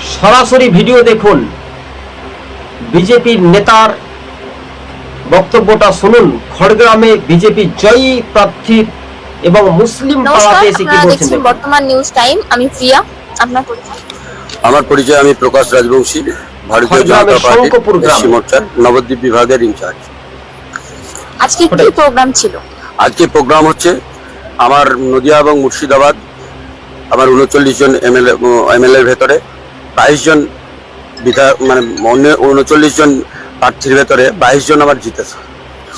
সরাসরি ভিডিও দেখুন, বিজেপির নেতার বক্তব্যটা শুনুন। খড়গ্রামে বিজেপি জয়ী প্রার্থীর এবং মুসলিম পাড়াতে এসে কি বলছেন। বর্তমান নিউজ টাইম, আমি প্রিয়া। আপনার পরিচয়? আমার পরিচয়, আমি প্রকাশ রাজবংশী, ভারতীয় জনতা পার্টি পশ্চিম মোর্চার নবদ্বীপ বিভাগের ইনচার্জ। আজকে কি প্রোগ্রাম ছিল? আজকে প্রোগ্রাম হচ্ছে আমার নদিয়া এবং মুর্শিদাবাদ, আমার 39 জন এমএলএর ভেতরে 22 জন বিধায়ক, মানে 39 জন প্রার্থীর ভেতরে 22 জন আমার জিতেছে।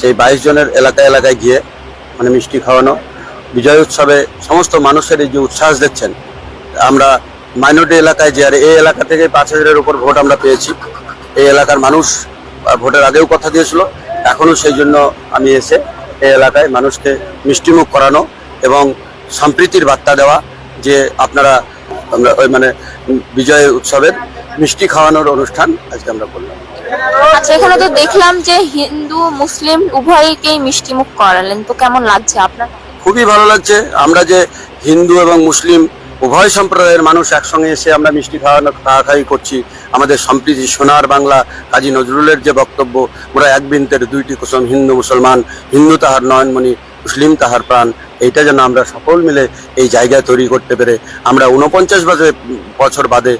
সেই 22 জনের এলাকায় এলাকায় গিয়ে মানে মিষ্টি খাওয়ানো, বিজয় উৎসবে সমস্ত মানুষের এই যে উচ্ছ্বাস দেখছেন। আমরা মাইনরিটি এলাকায় যে, আর এই এলাকা থেকে 5000-এর উপর ভোট আমরা পেয়েছি। এই এলাকার মানুষ ভোটের আগেও কথা দিয়েছিল, এখনও সেই জন্য আমি এসে এই এলাকায় মানুষকে মিষ্টিমুখ করানো এবং সম্প্রীতির বার্তা দেওয়া যে আপনারা ওই মানে বিজয় উৎসবের মিষ্টি খাওয়ানোর অনুষ্ঠান আজকে আমরা করলাম। আচ্ছা, এখানে তো দেখলাম যে হিন্দু মুসলিম উভয়কেই মিষ্টিমুখ করালেন, তো কেমন লাগছে আপনার? খুবই ভালো লাগছে। আমরা যে হিন্দু এবং মুসলিম উভয় সম্প্রদায়ের মানুষ একসঙ্গে এসে আমরা মিষ্টি খাওয়াখাওয়ি করছি। আমাদের সম্প্রীতি, সোনার বাংলা, কাজী নজরুলের যে বক্তব্য, ওরা এক বৃন্তের দুইটি কুসুম, হিন্দু মুসলমান, হিন্দু তাহার নয়নমণি, মুসলিম তাহার প্রাণ। এইটা যেন আমরা সকল মিলে এই জায়গায় তৈরি করতে পেরে আমরা 49 বছর বাদে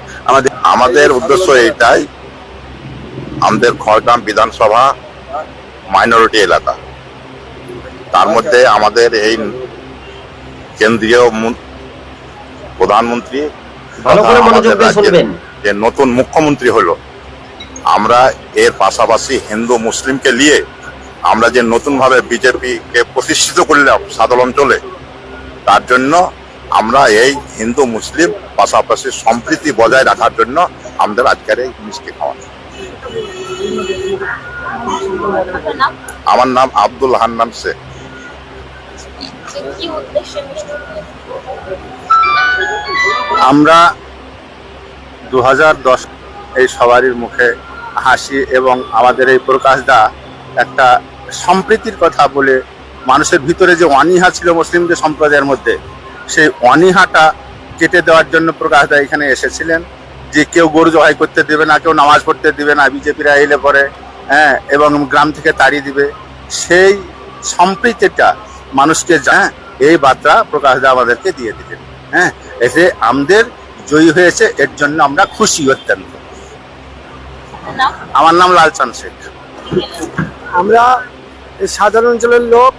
আমাদের উদ্দেশ্য এইটাই, আমাদের খড়গ্রাম বিধানসভা মাইনরিটি এলাকা, তার মধ্যে আমাদের এই কেন্দ্রীয় প্রধানমন্ত্রী যে নতুন মুখ্যমন্ত্রী হলো, আমরা এর পাশাপাশি হিন্দু মুসলিমকে নিয়ে আমরা যে নতুনভাবে বিজেপিকে প্রতিষ্ঠিত করলাম সাদল অঞ্চলে, তার জন্য আমরা এই হিন্দু মুসলিম পাশাপাশি সম্প্রীতি বজায় রাখার জন্য আমাদের আজকের এই মিষ্টি খাওয়া। আমার নাম আব্দুল হান্নান শেখ। আমরা 2010 এই সবারই মুখে হাসি এবং আমাদের এই প্রকাশ দা একটা সম্প্রীতির কথা বলে মানুষের ভিতরে যে অনীহা ছিল মুসলিমদের সম্প্রদায়ের মধ্যে, সেই অনীহাটা কেটে দেওয়ার জন্য প্রকাশ দা এখানে এসেছিলেন। যে কেউ গরু জবাই করতে দেবে না, কেউ নামাজ পড়তে দেবে না, বিজেপিরা এলে পরে এবং গ্রাম থেকে তাড়িয়ে দিবে, সেই সম্প্রীতিটা মানুষকে এই বার্তা প্রকাশ দা আমাদেরকে দিয়ে দিলেন। এতে আমাদের জয়ী হয়েছে, এর জন্য আমরা খুশি অত্যন্ত। আমার নাম লালচাঁদ শেখ। আমরা এই সাধারণ অঞ্চলের লোক,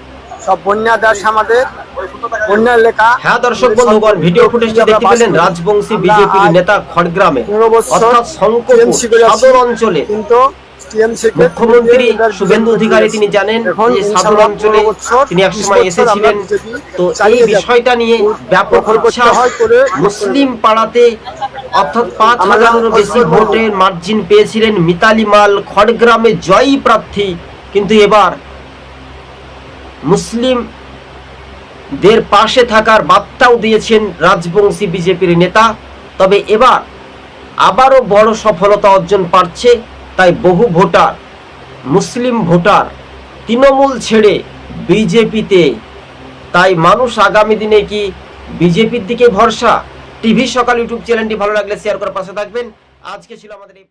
সব বন্যা দাস, আমাদের বন্যা এলাকা। হ্যাঁ দর্শক বন্ধুগণ, ভিডিও ফুটেজটি দেখতে পেলেন রাজবংশী বিজেপির নেতা খড়গ্রামে অর্থাৎ শঙ্করপুর সাদর অঞ্চলে কিন্তু মুখ্যমন্ত্রী শুভেন্দু অধিকারী তিনি জানেন যে সাদর অঞ্চলে তিনি একসময় এসেছিলেন। তো এই বিষয়টা নিয়ে ব্যাপক উচ্ছ্বাস মুসলিম পাড়াতে, অর্থাৎ 5000-এরও বেশি ভোটের মার্জিন পেয়েছিলেন মিতালি মাল, খড়গ্রামে জয়ী প্রার্থী। কিন্তু এবার মুসলিমদের পাশে থাকার বার্তাও দিয়েছেন রাজবংশী বিজেপির নেতা। তবে এবার আবারও বড় সফলতা অর্জন পাচ্ছে, তাই বহু ভোটার, মুসলিম ভোটার তৃণমূল ছেড়ে বিজেপিতে। তাই মানুষ আগামী দিনে কি বিজেপির দিকে ভরসা? টিভি সকাল ইউটিউব চ্যানেলটি ভালো লাগলে শেয়ার করে পাশে থাকবেন। আজকে ছিল আমাদের এই